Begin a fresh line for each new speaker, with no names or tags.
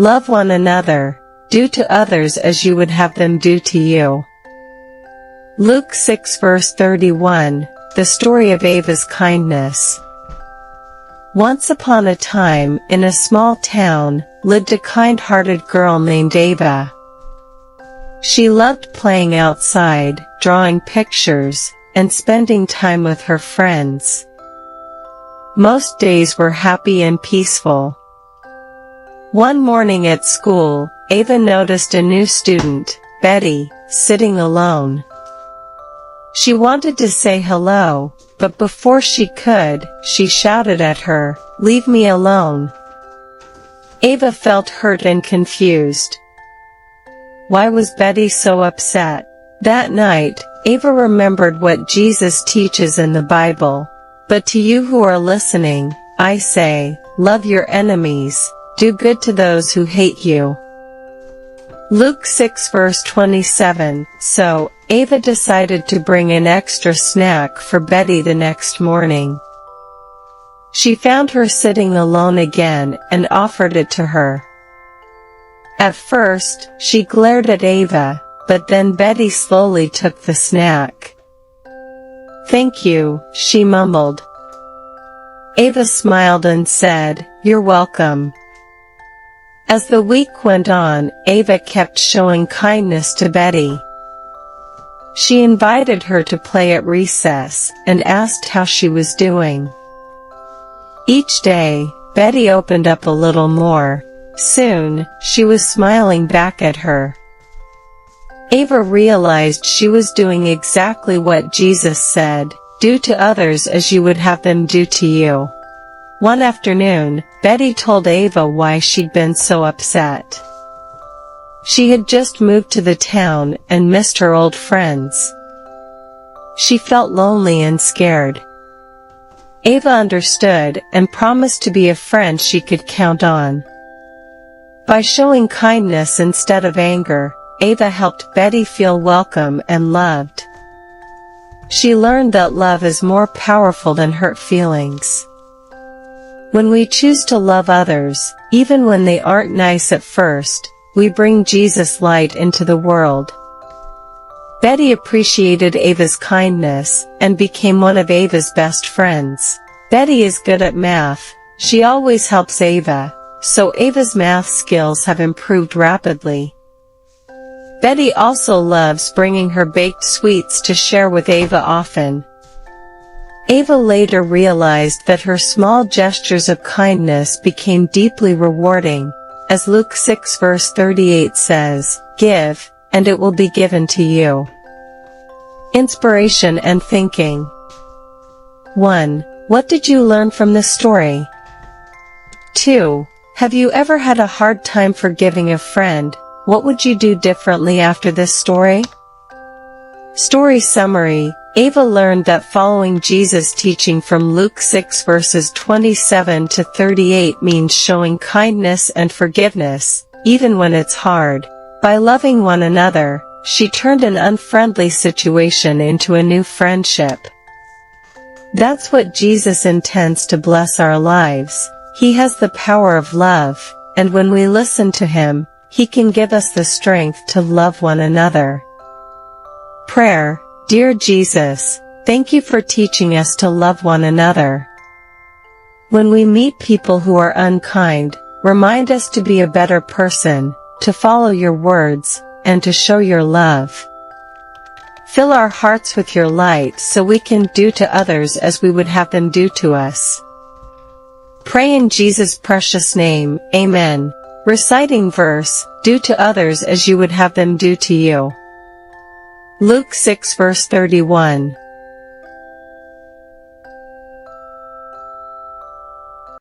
Love one another. Do to others as you would have them do to you. Luke 6 verse 31, the story of Ava's kindness. Once upon a time, in a small town, lived a kind-hearted girl named Ava. She loved playing outside, drawing pictures, and spending time with her friends. Most days were happy and peaceful. One morning at school, Ava noticed a new student, Betty, sitting alone. She wanted to say hello, but before she could, she shouted at her, "Leave me alone." Ava felt hurt and confused. Why was Betty so upset? That night, Ava remembered what Jesus teaches in the Bible. But to you who are listening, I say, love your enemies, do good to those who hate you. Luke 6 verse 27, so, Ava decided to bring an extra snack for Betty the next morning. She found her sitting alone again and offered it to her. At first, she glared at Ava, but then Betty slowly took the snack. "Thank you," she mumbled. Ava smiled and said, "You're welcome." As the week went on, Ava kept showing kindness to Betty. She invited her to play at recess, and asked how she was doing. Each day, Betty opened up a little more. Soon, she was smiling back at her. Ava realized she was doing exactly what Jesus said, do to others as you would have them do to you. One afternoon, Betty told Ava why she'd been so upset. She had just moved to the town and missed her old friends. She felt lonely and scared. Ava understood and promised to be a friend she could count on. By showing kindness instead of anger, Ava helped Betty feel welcome and loved. She learned that love is more powerful than hurt feelings. When we choose to love others, even when they aren't nice at first, we bring Jesus' light into the world. Betty appreciated Ava's kindness, and became one of Ava's best friends. Betty is good at math. She always helps Ava, so Ava's math skills have improved rapidly. Betty also loves bringing her baked sweets to share with Ava often. Ava later realized that her small gestures of kindness became deeply rewarding, as Luke 6 verse 38 says, "Give, and it will be given to you." Inspiration and thinking. 1. What did you learn from this story? 2. Have you ever had a hard time forgiving a friend? What would you do differently after this story? Story summary. Ava learned that following Jesus' teaching from Luke 6 verses 27 to 38 means showing kindness and forgiveness, even when it's hard. By loving one another, she turned an unfriendly situation into a new friendship. That's what Jesus intends to bless our lives. He has the power of love, and when we listen to him, he can give us the strength to love one another. Prayer. Dear Jesus, thank you for teaching us to love one another. When we meet people who are unkind, remind us to be a better person, to follow your words, and to show your love. Fill our hearts with your light so we can do to others as we would have them do to us. Pray in Jesus' precious name, Amen. Reciting verse, do to others as you would have them do to you. Luke 6 verse 31.